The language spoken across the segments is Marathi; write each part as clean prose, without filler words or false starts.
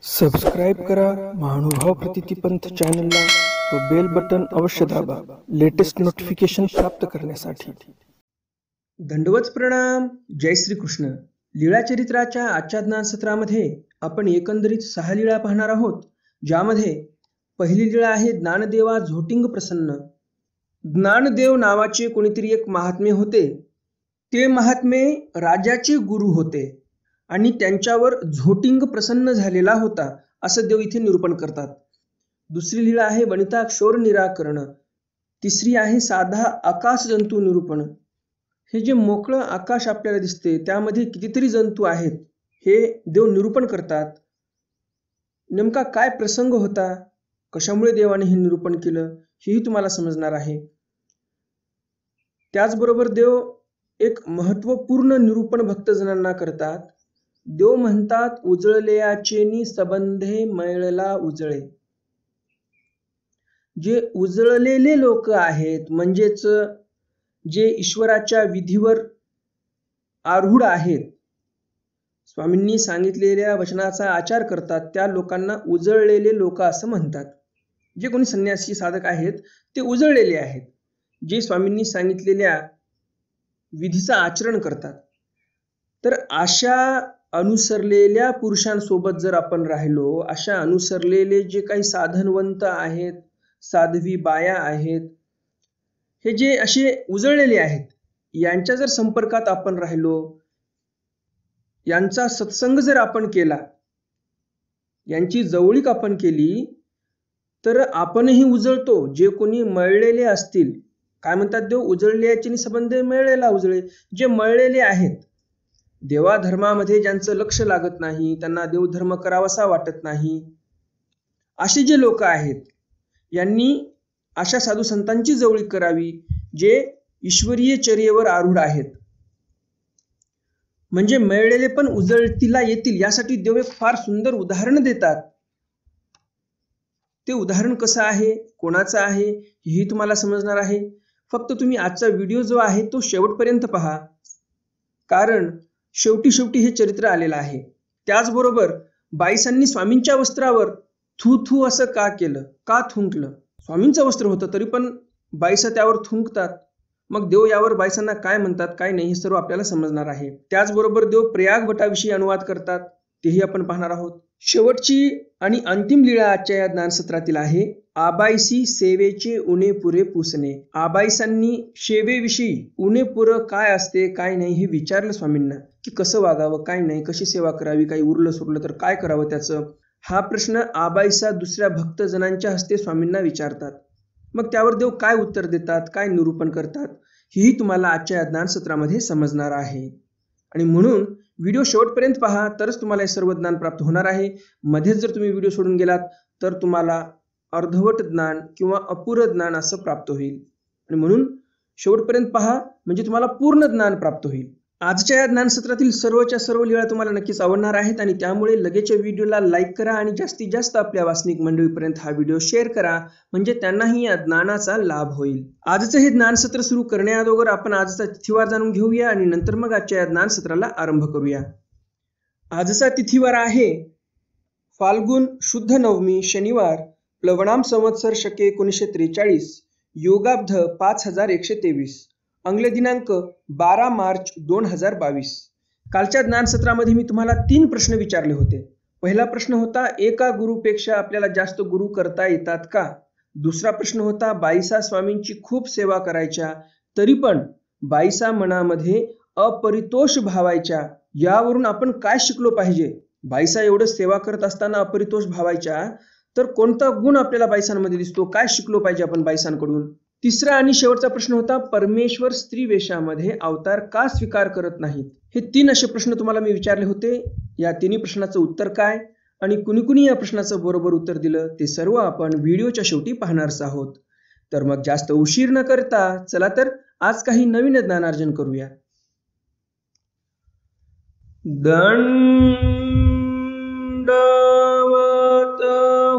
सबस्क्राईब करा महानुभाव प्रतितिपंथ चॅनलला व बेल बटन अवश्य दाबा लेटेस्ट नोटिफिकेशन प्राप्त करण्यासाठी। दंडवत प्रणाम। जय श्री कृष्ण। लीळा चरित्राच्या आजच्या ज्ञान सत्रामध्ये आपण एकंदरीत 6 लीळा पाहणार आहोत, ज्यामध्ये पहिली लीळा आहे ज्ञानदेवा झोटिंग प्रसन्न। ज्ञानदेव नावाचे कोणीतरी एक महात्मे होते। ते महात्मे राजाचे गुरु होते आणि त्यांच्यावर झोटिंग प्रसन्न झालेला होता असं देव इथे निरूपण करतात। दुसरी लीळा आहे वनिता क्षोर निराकरण। तिसरी आहे साधा आकाश जंतू निरूपण। हे जे मोकळं आकाश आपल्याला दिसते त्यामध्ये कितीतरी जंतू आहेत हे देव निरूपण करतात। नेमका काय प्रसंग होता, कशामुळे देवाने हे निरूपण केलं हेही तुम्हाला समजणार आहे। त्याचबरोबर देव एक महत्त्वपूर्ण निरूपण भक्तजनांना करतात। देव म्हणतात उजळल्याचेनी संबंधे मैळला उजळे। जे उजळलेले लोक आहेत म्हणजेच जे ईश्वराच्या विधीवर आरूढ आहेत, स्वामींनी सांगितलेल्या वचनाचा आचार करतात, त्या लोकांना उजळलेले लोक असं म्हणतात। जे कोणी संन्यासी साधक आहेत ते उजळलेले आहेत, जे स्वामींनी सांगितलेल्या विधीचं आचरण करतात। तर अशा अनुसरलेल्या पुरुषांसोबत जर आपण राहिलो, अशा अनुसरलेले जे काही साधनवंत आहेत, साध्वी बाया आहेत, हे जे असे उजळलेले आहेत, यांच्या जर संपर्कात आपण राहिलो, यांचा सत्संग जर आपण केला, यांची जवळीक आपण केली, तर आपणही उजळतो। जे कोणी मळलेले असतील, काय म्हणतात देव, उजळल्याचे संबंधे मळलेला उजळे। जे मळलेले आहेत, देवाधर्मामध्ये ज्यांचं लक्ष लागत नाही, त्यांना देवधर्म करावासा वाटत नाही, असे जे लोक आहेत, यांनी अशा साधू संतांची जवळीक करावी जे ईश्वरीय चर्येवर आरूढ आहेत। म्हणजे मळलेले पण उजळतीला येतील यासाठी देव एक फार सुंदर उदाहरण देतात। ते उदाहरण कसं आहे, कोणाचं आहे हेही तुम्हाला समजणार आहे। फक्त तुम्ही आजचा व्हिडिओ जो आहे तो शेवटपर्यंत पहा, कारण शेवटी हे चरित्र आलेलं आहे। त्याचबरोबर बाईसांनी स्वामींच्या वस्त्रावर थू थू असं का केलं, का थुंकलं? स्वामींचं वस्त्र होतं तरी पण बाईसा त्यावर थुंकतात। मग देव यावर बाईसांना काय म्हणतात, काय नाही, हे सर्व आपल्याला समजणार आहे। त्याचबरोबर देव प्रयाग वटाविषयी अनुवाद करतात, तेही आपण पाहणार आहोत। शेवटची आणि अंतिम लीळा आजच्या या ज्ञानसत्रातील आहे आबाईसी सेवेचे उणे पुरे पुसणे। आबाईसांनी सेवेविषयी उणे पुरं काय असते काय नाही हे विचारलं स्वामींना, की कसं वागावं, काय नाही, कशी सेवा करावी, काही उरलं सुरलं तर काय करावं त्याचं। हा प्रश्न आबाईसा दुसऱ्या भक्तजनांच्या हस्ते स्वामींना विचारतात। मग त्यावर देव काय उत्तर देतात, काय निरूपण करतात, हेही तुम्हाला आजच्या ज्ञानसत्रामध्ये समजणार आहे। आणि म्हणून व्हिडिओ शेवटपर्यंत पहा, तरच तुम्हाला हे सर्व ज्ञान प्राप्त होणार आहे। मध्येच जर तुम्ही व्हिडिओ सोडून गेलात तर तुम्हाला अर्धवट ज्ञान किंवा अपुरं ज्ञान असं प्राप्त होईल। आणि म्हणून शेवटपर्यंत पहा, म्हणजे तुम्हाला पूर्ण ज्ञान प्राप्त होईल। आजच्या या ज्ञानसत्रातील सर्वच्या सर्व लीळा तुम्हाला नक्कीच आवडणार आहेत आणि त्यामुळे लगेचच्या व्हिडिओला लाईक करा आणि जास्तीत जास्त आपल्या वासनिक मंडळीपर्यंत हा व्हिडिओ शेअर करा, म्हणजे त्यांनाही या ज्ञानाचा लाभ होईल। आजचं हे ज्ञानसत्र सुरू करण्याअगोदर आपण आजचा तिथीवार जाणून घेऊया आणि नंतर मग आजच्या या ज्ञानसत्राला आरंभ करूया। आजचा तिथीवार आहे फाल्गुन शुद्ध नवमी, शनिवार, प्लवनाम संवत्सर शके 1943, योगाब्ध 5123, अंग्ल दिनांक 12 मार्च 2022। कालच्या ज्ञानसत्रामध्ये मी तुम्हाला 3 प्रश्न विचारले होते। पहिला प्रश्न होता एका गुरुपेक्षा आपल्याला जास्त गुरु करता येतात का? दुसरा प्रश्न होता बाईसा स्वामींची खूप सेवा करायच्या तरी पण बाईसा मनामध्ये अपरितोष भावायच्या, यावरून आपण काय शिकलो पाहिजे? बाईसा एवढं सेवा करत असताना अपरितोष भावायच्या तर कोणता गुण आपल्याला बाईसांमध्ये दिसतो, काय शिकलो पाहिजे आपण बाईसांकडून? तिसरा आणि शेवटचा प्रश्न होता परमेश्वर स्त्री वेशामध्ये अवतार का स्वीकार करत नाहीत? हे 3 असे प्रश्न तुम्हाला मी विचारले होते। या 3 प्रश्नाचं उत्तर काय आणि कुणी कुणी या प्रश्नाचं बरोबर उत्तर दिलं ते सर्व आपण व्हिडिओच्या शेवटी पाहणारच आहोत। तर मग जास्त उशीर न करता चला तर आज काही नवीन ज्ञानार्जन करूया। दंडवत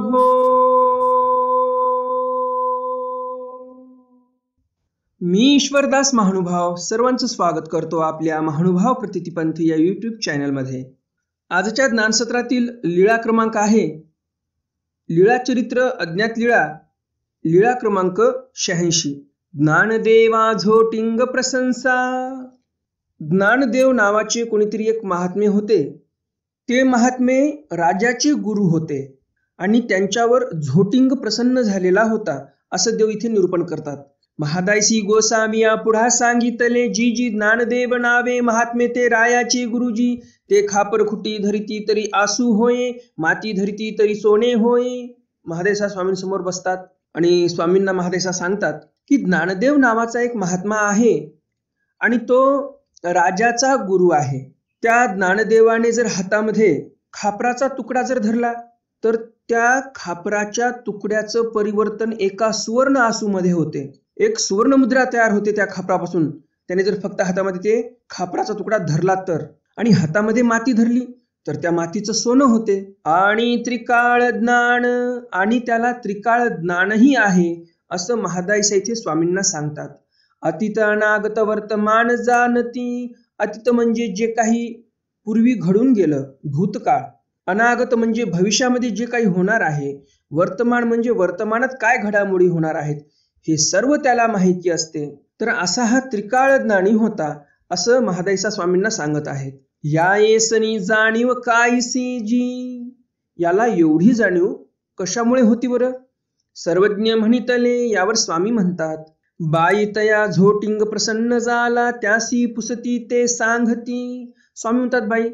हो। मी ईश्वरदास महानुभाव सर्वांचं स्वागत करतो आपल्या महानुभाव प्रतितिपंथ या YouTube चॅनलमध्ये। आजच्या ज्ञानसत्रातील लीळा क्रमांक आहे लीळा चरित्र अज्ञात लीळा, लीळा क्रमांक 86. ज्ञानदेवा झोटिंग प्रशंसा. ज्ञानदेव नावाचे कोणीतरी एक महात्मे होते. ते महात्मे राजाचे गुरु होते आणि त्यांच्यावर झोटिंग प्रसन्न झालेला होता असं देव इथे निरूपण करतात. महादायसी गोसाविया पुढा सांगितले, जी जी ज्ञानदेव नावे महात्मे ते रायाचे गुरुजी. ते खापर खुटी धरिती तरी आसू होय, माती धरिती तरी सोने होय. महादेसा स्वामींसमोर बसतात आणि स्वामींना महादेसा सांगतात की ज्ञानदेव नावाचा एक महात्मा आहे आणि तो राजाचा गुरु आहे. त्या ज्ञानदेवाने जर हातामध्ये खापराचा तुकडा जर धरला तर त्या खापराच्या तुकड्याचं परिवर्तन एका सुवर्ण आसूमध्ये होते. एक सुवर्ण मुद्रा तयार होते त्या खापरापासून. त्याने जर फक्त हातामध्ये ते खापराचा तुकडा धरला तर, आणि हातामध्ये माती धरली तर त्या मातीचं सोनं होते. आणि त्रिकाळ ज्ञान, आणि त्याला त्रिकाळ ज्ञानही आहे असं महादायसा इथे स्वामींना सांगतात. अतीत अनागत वर्तमान जाणती. अतीत म्हणजे जे काही पूर्वी घडून गेलं, भूतकाळ. अनागत म्हणजे भविष्यामध्ये जे काही होणार आहे. वर्तमान म्हणजे वर्तमानात काय घडामोडी होणार आहेत हे सर्व त्याला माहिती असते. तर असा हा त्रिकाळ ज्ञानी होता असं महादायसा स्वामींना सांगत आहेत. या येसनी जाणीव कायसी जी. याला एवढी जाणीव कशामुळे होती बरं? सर्वज्ञ म्हणितले. यावर स्वामी म्हणतात, बाई तया झोटिंग प्रसन्न झाला, त्यासी पुसती ते सांगती. स्वामी म्हणतात, बाई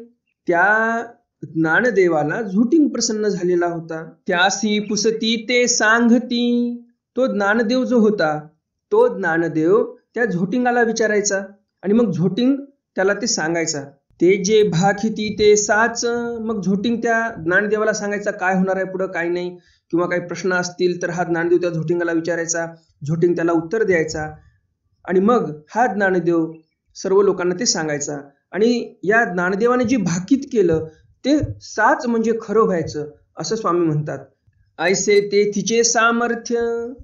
त्या ज्ञानदेवाला झोटिंग प्रसन्न झालेला होता. त्यासी पुसती ते सांगती. तो ज्ञानदेव जो होता तो ज्ञानदेव त्या झोटिंगाला विचारायचा आणि मग झोटिंग त्याला ते सांगायचा. ते जे भाखिती ते साच. मग झोटिंग त्या ज्ञानदेवाला सांगायचा काय होणार आहे पुढं, काय नाही, किंवा काही प्रश्न असतील तर हा ज्ञानदेव त्या झोटिंगाला विचारायचा. झोटिंग त्याला उत्तर द्यायचा आणि मग हा ज्ञानदेव सर्व लोकांना ते सांगायचा. आणि या ज्ञानदेवाने जे भाकीत केलं ते साच म्हणजे खरं व्हायचं असं स्वामी म्हणतात. ऐसे ते तिचे सामर्थ्य.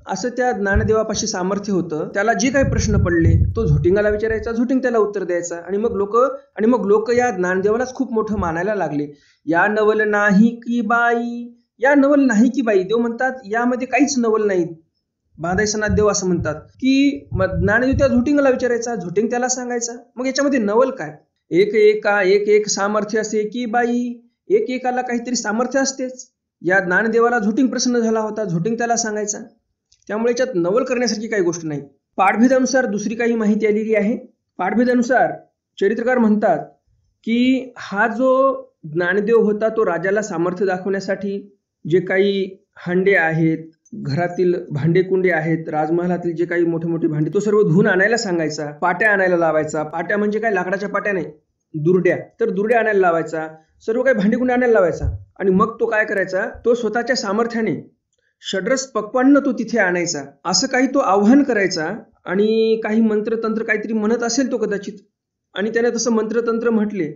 असं त्या ज्ञानदेवापाशी सामर्थ्य होतं. त्याला जे काही प्रश्न पडले तो झोटिंगाला विचारायचा, झोटिंग त्याला उत्तर द्यायचा. आणि मग लोक या ज्ञानदेवालाच खूप मोठं मानायला लागले. या नवल नाही की बाई. या नवल नाही की बाई. देव म्हणतात यामध्ये काहीच नवल नाही. महादायसनाथ देव असं म्हणतात की ज्ञानदेव त्या झोटिंगाला विचारायचा, झोटिंग त्याला सांगायचा. मग याच्यामध्ये नवल काय? एक सामर्थ्य असे की बाई. एकाला काहीतरी सामर्थ्य असतेच. या ज्ञानदेवाला झोटिंग प्रसन्न झाला होता, झोटिंग त्याला सांगायचा. त्यामुळे याच्यात नवल करण्यासारखी काही गोष्ट नाही. पाठभेदानुसार दुसरी काही माहिती आलेली आहे. पाठभेदानुसार चरित्रकार म्हणतात की हा जो ज्ञानदेव होता तो राजाला सामर्थ्य दाखवण्यासाठी जे काही हांडे आहेत, घरातील भांडेकुंडे आहेत, राजमहालातील जे काही मोठे मोठे भांडे, तो सर्व धुवून आणायला सांगायचा. पाट्या आणायला लावायचा. पाट्या म्हणजे काय, लाकडाच्या पाट्या नाही, दुर्ड्या. तर दुर्ड्या आणायला लावायचा. सर्व काही भांडेकुंडे आणायला लावायचा. आणि मग तो काय करायचा, तो स्वतःच्या सामर्थ्याने षड्रस पक्वान्न तो तिथे आणायचा. असं काही तो आव्हान करायचा. आणि काही मंत्रतंत्र काहीतरी म्हणत असेल तो कदाचित, आणि त्याने तसं मंत्रतंत्र म्हटले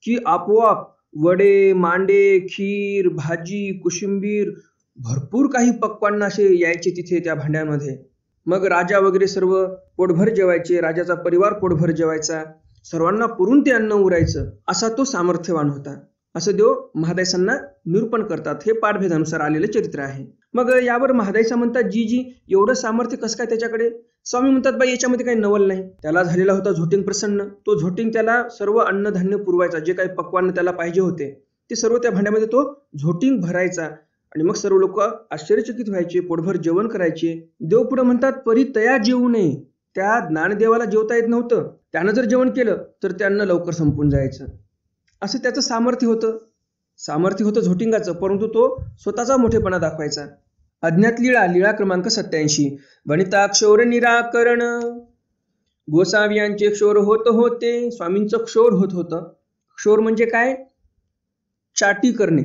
की आपोआप वडे, मांडे, खीर, भाजी, कोशिंबीर, भरपूर काही पक्वान्न असे यायचे तिथे त्या भांड्यांमध्ये. मग राजा वगैरे सर्व पोटभर जेवायचे. राजाचा परिवार पोटभर जेवायचा. सर्वांना पुरून ते अन्न उरायचं. असा तो सामर्थ्यवान होता असं देव महादायसांना निरूपण करतात. हे पाठभेदानुसार आलेलं चरित्र आहे. मग यावर महादायसा म्हणतात, जी एवढं सामर्थ्य कसं काय त्याच्याकडे? स्वामी म्हणतात, बाई याच्यामध्ये काही नवल नाही. त्याला झालेला होता झोटिंग प्रसन्न. तो झोटिंग त्याला सर्व अन्नधान्य पुरवायचा. जे काही पक्वान्न त्याला पाहिजे होते ते सर्व त्या भांड्यामध्ये तो झोटिंग भरायचा. आणि मग सर्व लोक आश्चर्यचकित व्हायचे, पोटभर जेवण करायचे. देव पुढे म्हणतात, परी तया जेवू नये. त्या ज्ञानदेवाला जेवता येत नव्हतं. त्यानं जर जेवण केलं तर ते अन्न लवकर संपून जायचं. असं त्याचं सामर्थ्य होतं झोटिंगाचं. परंतु तो स्वतःचा मोठेपणा दाखवायचा. अज्ञात लीळा, लीळा क्रमांक 87. वनिता क्षौर निराकरण. गोसावी यांचे क्षौर होत होते. स्वामींचं क्षौर होत होतं. क्षौर म्हणजे काय? चाटी करणे,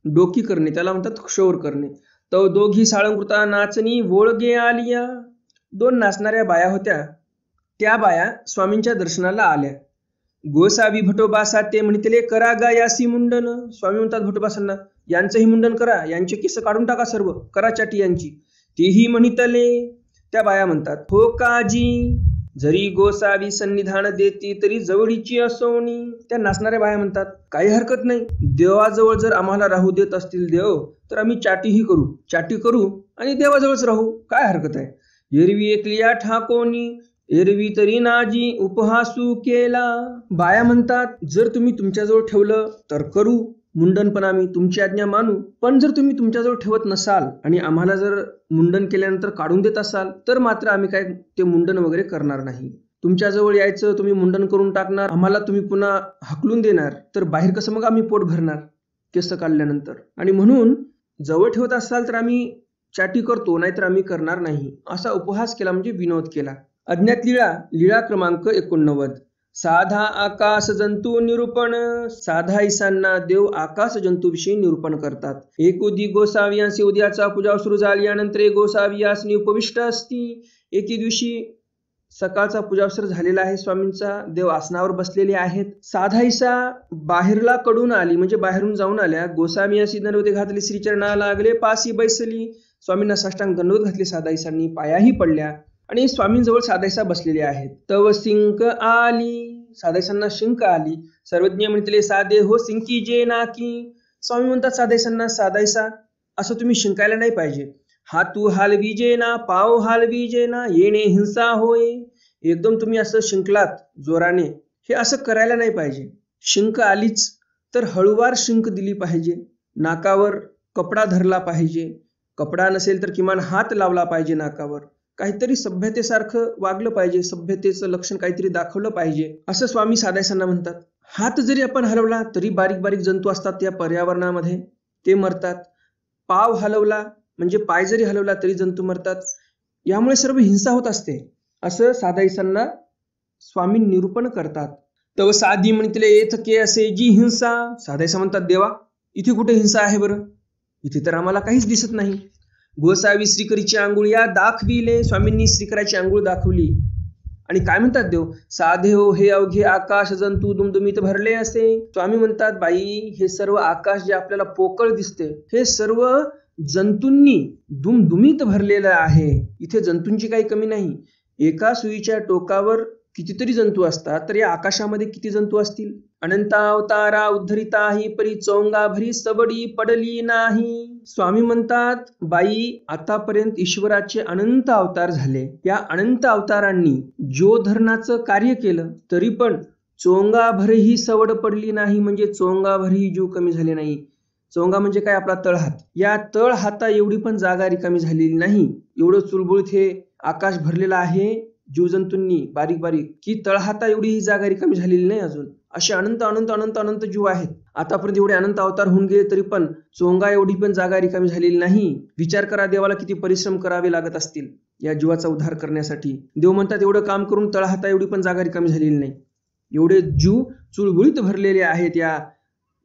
डोकी करणे, त्याला म्हणतात क्षौर करणे. तो दोघी साळंकृता नाचणी वोळगे आलिया. 2 नाचणाऱ्या बाया होत्या. त्या बाया स्वामींच्या दर्शनाला आल्या. गोसावी भटोबासा ते म्हणितले, करा गा यासी मुंडन. स्वामी म्हणतात भटोबासांना, यांचंही मुंडन करा, यांचे केस काढून टाका, सर्व करा चाटी यांची. तेही म्हणितले. त्या बाया म्हणतात, हो काजी. जरी गोसावी सन्निधान देती तरी जवळीची असोनी. त्या नाचणाऱ्या बाया म्हणतात, काही हरकत नाही, देवाजवळ जर आम्हाला राहू देत असतील देव तर आम्ही चाटी करू आणि देवाजवळच राहू, काय हरकत आहे. एरवी एकलिया ठाकोनी एरवी तरी नाजी उपहासू केला. बाया म्हणतात, जर तुम्ही तुमच्याजवळ ठेवलं तर करू मुंडन, पण आम्ही तुमची आज्ञा मानू. पण जर तुम्ही तुमच्याजवळ ठेवत नसाल आणि आम्हाला जर मुंडन केल्यानंतर काढून देत असाल तर मात्र आम्ही काय ते मुंडन वगैरे करणार नाही. तुमच्याजवळ यायचं, तुम्ही मुंडन करून टाकणार, आम्हाला तुम्ही पुन्हा हकलून देणार, तर बाहेर कसं मग आम्ही पोट भरणार केस काढल्यानंतर. आणि म्हणून जवळ ठेवत असाल तर आम्ही चाटी करतो, नाहीतर आम्ही करणार नाही, असा उपहास केला, म्हणजे विनोद केला. अज्ञात लीळा क्रमांक 89. साधा आकाश जंतू निरूपण. साधा ईसांना देव आकाश जंतूविषयी निरूपण करतात. एकोदी गोसावियांसी उद्याचा पूजा सुरू झाल्यानंतर गोसावियासनी उपविष्ट असती. एके दिवशी सकाळचा पूजावसर झालेला आहे, स्वामींचा देव आसनावर बसलेले आहेत. साधा ईसा बाहेरला कडून आली, म्हणजे बाहेरून जाऊन आल्या. गोसावियासी दंडवते घातली, श्रीचरणा लागले, पासी बैसली. स्वामींना साष्टांग दंडवत घातले साधा ईसांनी, पायाही पडल्या आणि स्वामींजवळ साधायसा बसलेले आहेत. तव शिंक आली, साधायसांना शिंक आली. सर्वज्ञ म्हणतले साधे हो शिंकी जे नाकी. स्वामी म्हणतात साधायसांना, साधायसा असं तुम्ही शिंकायला नाही पाहिजे. हातू हालवी जे ना, पाव हालवी जे ना, येणे हिंसा होय. एकदम तुम्ही असं शिंकलात जोराने, हे असं करायला नाही पाहिजे. शिंक आलीच तर हळूवार शिंक दिली पाहिजे. नाकावर कपडा धरला पाहिजे, कपडा नसेल तर किमान हात लावला पाहिजे नाकावर. काहीतरी सभ्यतेसारखं वागलं पाहिजे, सभ्यतेचं लक्षण काहीतरी दाखवलं पाहिजे, असं स्वामी साधायसांना म्हणतात. हात जरी आपण हलवला तरी बारीक बारीक जंतू असतात या पर्यावरणामध्ये, ते मरतात. पाव हलवला म्हणजे पाय जरी हलवला तरी जंतू मरतात. यामुळे सर्व हिंसा होत असते, असं साधायसांना स्वामी निरूपण करतात. तव साधी म्हणतले येथके असे जी हिंसा. साधायसा म्हणतात, देवा इथे कुठे हिंसा आहे बरं, इथे तर आम्हाला काहीच दिसत नाही. गोसावी श्रीकरीची आंघोळ या दाखविले. स्वामींनी श्रीकराची आंघोळ दाखवली आणि काय म्हणतात देव, साधे हो हे अवघे आकाश जंतू दुमदुमीत भरले असे. स्वामी म्हणतात, बाई हे सर्व आकाश जे आपल्याला पोकळ दिसते, हे सर्व जंतूंनी दुमदुमीत भरलेलं आहे. इथे जंतूंची काही कमी नाही. एका सुईच्या टोकावर कितीतरी जंतू असतात, तर या आकाशामध्ये किती जंतू असतील. अनंतावतारा उद्धरिता ही परी चोंगा भरी सबडी पडली नाही. स्वामी म्हणतात, बाई आतापर्यंत ईश्वराचे अनंत अवतार झाले. या अनंत अवतारांनी ज्योधरणाचं कार्य केलं तरी पण चोंगाभरही सवड पडली नाही, म्हणजे चोंगाभरही जीव कमी झाले नाही. चोंगा म्हणजे काय, आपला तळहात. या तळहाता एवढी पण जागा रिकामी झालेली नाही. एवढं चुलबुळीत हे आकाश भरलेलं आहे जीवजंतूंनी बारीक बारीक, की तळहाता एवढी ही जागा रिकामी झालेली नाही अजून. असे अनंत अनंत अनंत अनंत जीव आहेत. आतापर्यंत एवढे अनंत अवतार होऊन गेले तरी पण चोंगा एवढी पण जागा रिकामी झालेली नाही. विचार करा, देवाला किती परिश्रम करावे लागत असतील या जीवाचा उद्धार करण्यासाठी. देव म्हणतात, एवढं काम करून तळहाता एवढी पण जागा रिकामी झालेली नाही. एवढे जीव चुळबुळीत भरलेले आहेत या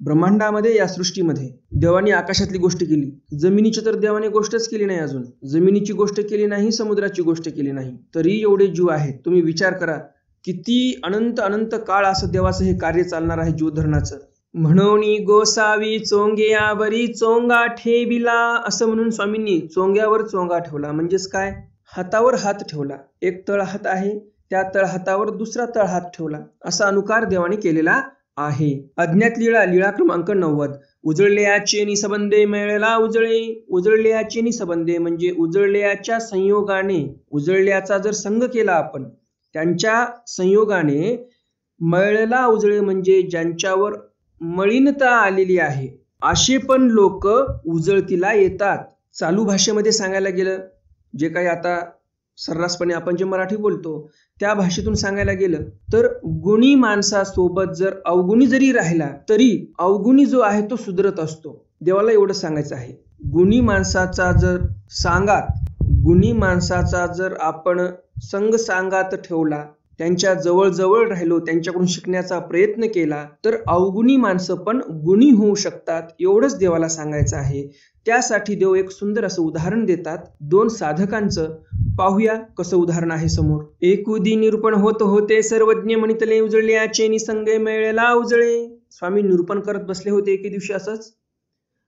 ब्रह्मांडामध्ये, या सृष्टीमध्ये. देवाने आकाशातली गोष्ट केली, जमिनीची तर देवाने गोष्टच केली नाही अजून. जमिनीची गोष्ट केली नाही, समुद्राची गोष्ट केली नाही, तरी एवढे जीव आहेत. तुम्ही विचार करा, किती अनंत अनंत काळ असं देवाचं हे कार्य चालणार आहे जीवधरणाचं. म्हणून गोसावी चोंग्यावरी चोंगा ठेविला. असं म्हणून स्वामींनी चोंग्यावर चोंगा ठेवला. म्हणजेच काय, हातावर हात ठेवला. एक तळहात आहे, त्या तळहातावर दुसरा तळहात ठेवला, असा अनुकार देवाने केलेला आहे. अज्ञात लीळा क्रमांक 90. उजळल्याचे निसबंधे मेळला उजळे. उजळल्याचे निसबंधे म्हणजे उजळल्याच्या संयोगाने, उजळल्याचा जर संग केला आपण, त्यांच्या संयोगाने मळला उजळे म्हणजे ज्यांच्यावर मळीनता आलेली आहे, असे पण लोक उजळतीला येतात. चालू भाषेमध्ये सांगायला गेलं, जे काही आता सर्रासपणे आपण जे मराठी बोलतो त्या भाषेतून सांगायला गेलं तर, गुणी माणसासोबत जर अवगुणी जरी राहिला तरी अवगुणी जो आहे तो सुधरत असतो. देवाला एवढं सांगायचं आहे. गुणी माणसाचा जर आपण संग सांगात ठेवला, त्यांच्या जवळ राहिलो, त्यांच्याकडून शिकण्याचा प्रयत्न केला, तर अवगुणी माणसं पण गुणी होऊ शकतात, एवढंच देवाला सांगायचं आहे. त्यासाठी देव एक सुंदर असं उदाहरण देतात 2 साधकांचं. पाहूया कसं उदाहरण आहे समोर. एकुदी निरूपण होत होते सर्वज्ञ म्हणितले उजळल्याचे निसंगे मेळला उजळे. स्वामी निरूपण करत बसले होते एके दिवशी असंच,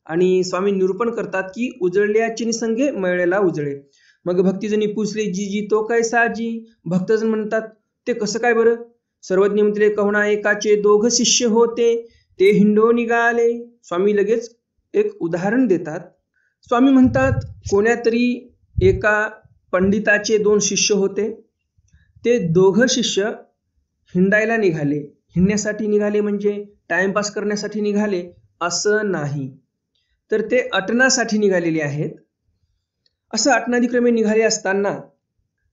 आणि स्वामी निरूपण करतात की उजळल्याचे निसंगे मेळला उजळे. मग भक्तिजनी पुसले जी तो कैसा जी. भक्तजन म्हणतात ते कसं काय बरं. सर्वज्ञ म्हटले कहुणा एकाचे दोघ शिष्य होते ते हिंडो निघाले. स्वामी लगेच एक उदाहरण देतात. स्वामी म्हणतात कोण्यातरी एका पंडिताचे 2 शिष्य होते. ते दोघं शिष्य हिंडायला निघाले. हिंडण्यासाठी निघाले म्हणजे टाइमपास करण्यासाठी निघाले असं नाही, तर ते अटनासाठी निघालेले आहेत. असं अटनादिक्रमे निघाले असताना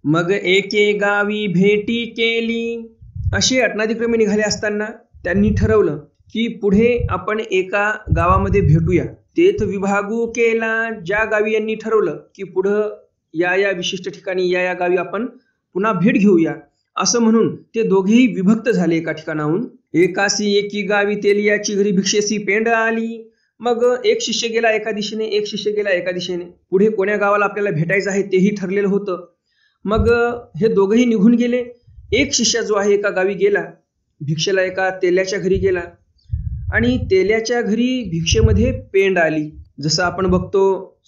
मग एके गावी भेटी केली. असे अटनादिक्रमे निघाले असताना त्यांनी ठरवलं की पुढे आपण एका गावामध्ये भेटूया. तेथ विभागू केला. ज्या गावी यांनी ठरवलं की पुढं या विशिष्ट ठिकाणी या गावी आपण पुन्हा भेट घेऊया असं म्हणून ते दोघेही विभक्त झाले एका ठिकाणाहून. एकासी एकी गावी तेलियाची घरी भिक्षेसी पेंड आली. मग एक शिष्य गेला एका दिशेने, एक शिष्य गेला एका दिशेने. पुढे कोण्या गावाला आपल्याला भेटायचं आहे तेही ठरलेलं होतं. मग हे दोघंही निघून गेले. एक शिष्य जो आहे एका गावी गेला, भिक्षेला एका तेल्याच्या घरी गेला आणि तेल्याच्या घरी भिक्षेमध्ये पेंड आली. जसं आपण बघतो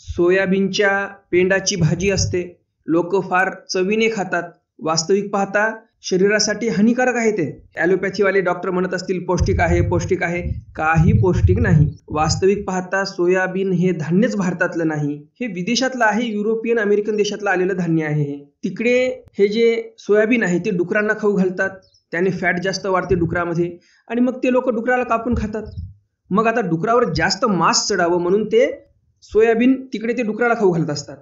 सोयाबीनच्या पेंडाची भाजी असते, लोक फार चवीने खातात. वास्तविक पाहता शरीरासाठी हानिकारक आहे ते. ॲलोपॅथीवाले डॉक्टर म्हणत असतील पौष्टिक आहे पौष्टिक आहे, काही पौष्टिक नाही. वास्तविक पाहता सोयाबीन हे धान्यच भारतातलं नाही, हे विदेशातलं आहे. युरोपियन अमेरिकन देशातलं आलेलं धान्य आहे हे. तिकडे हे जे सोयाबीन आहे ते डुकरांना खाऊ घालतात, त्याने फॅट जास्त वाढते डुकरामध्ये आणि मग ते लोक डुकराला कापून खातात. मग आता डुकरावर जास्त मांस चढावं म्हणून ते सोयाबीन तिकडे ते डुकराला खाऊ घालत असतात,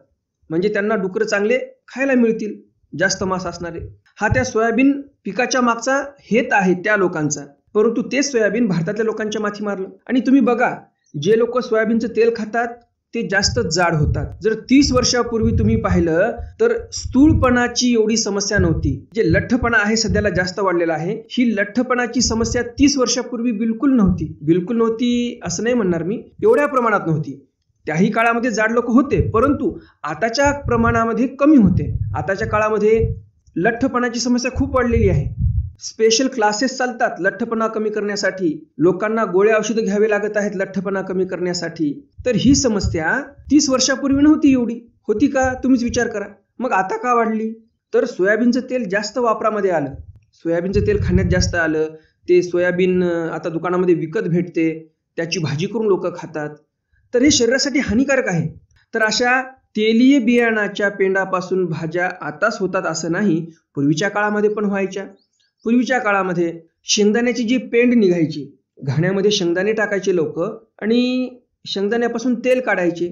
म्हणजे त्यांना डुकर चांगले खायला मिळतील, जास्त मांस असणारे. हा त्या सोयाबीन पिकाच्या मागचा हेत आहे त्या लोकांचा. परंतु ते सोयाबीन भारतातल्या लोकांच्या माथी मारलं. आणि तुम्ही बघा जे लोक सोयाबीनचं तेल खातात ते जास्त जाड होतात. जर 30 वर्षापूर्वी तुम्ही पाहिलं तर स्थूलपणाची एवढी समस्या नव्हती. जे लठ्ठपणा आहे सध्याला जास्त वाढलेला आहे, ही लठ्ठपणाची समस्या 30 वर्षापूर्वी बिलकुल नव्हती. बिलकुल नव्हती असं नाही म्हणणार मी, एवढ्या प्रमाणात नव्हती. त्याही काळामध्ये जाड लोक होते, परंतु आताच्या प्रमाणामध्ये कमी होते. आताच्या काळामध्ये लठ्ठपणाची समस्या खूप वाढलेली आहे. स्पेशल क्लासेस चालतात लठ्ठपणा कमी करण्यासाठी. लोकांना गोळ्या औषधं घ्यावे लागत आहेत लठ्ठपणा कमी करण्यासाठी. तर ही समस्या 30 वर्षापूर्वी नव्हती एवढी. होती का? तुम्हीच विचार करा. मग आता का वाढली? तर सोयाबीनचं तेल जास्त वापरामध्ये आलं, सोयाबीनचं तेल खाण्यात जास्त आलं. ते सोयाबीन आता दुकानामध्ये विकत भेटते, त्याची भाजी करून लोक खातात. तर हे शरीरासाठी हानिकारक आहे. तर अशा तेलीय बियाणाच्या पेंडापासून भाज्या आताच होतात असं नाही, पूर्वीच्या काळामध्ये पण व्हायच्या. पूर्वीच्या काळामध्ये शेंगदाण्याची जी पेंड निघायची, घाण्यामध्ये शेंगदाणे टाकायचे लोक आणि शेंगदाण्यापासून तेल काढायचे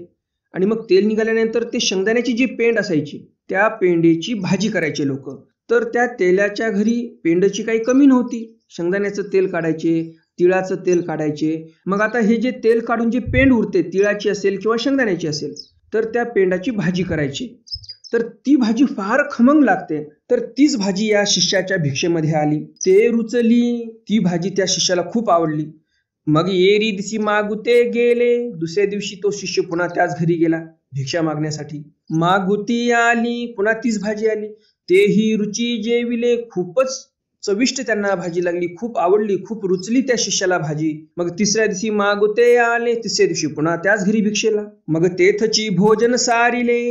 आणि मग तेल निघाल्यानंतर ते शेंगदाण्याची जी पेंड असायची त्या पेंडीची भाजी करायचे लोक. तर त्या तेलाच्या घरी पेंडची काही कमी नव्हती. शेंगदाण्याचं तेल काढायचे, तिळाचं तेल काढायचे. मग आता हे जे तेल काढून जी पेंड उरते, तिळाची असेल किंवा शेंगदाण्याची असेल, तर त्या पेंडाची भाजी करायची. तर ती भाजी फार खमंग लागते. तर तीच भाजी या शिष्याच्या भिक्षेमध्ये आली. ते रुचली, ती भाजी त्या शिष्याला खूप आवडली. मग येरी दिसी मागुते गेले. दुसऱ्या दिवशी तो शिष्य पुन्हा त्याच घरी गेला भिक्षा मागण्यासाठी. मागुती आली, पुन्हा तीच भाजी आली. तेही रुची जेविले. खूपच चविष्ट त्यांना भाजी लागली, खूप आवडली, खूप रुचली त्या शिष्याला भाजी. मग तिसऱ्या दिवशी मागुते आले. तिसऱ्या दिवशी पुन्हा त्याच घरी भिक्षेला. मग तेथची भोजन सारिले.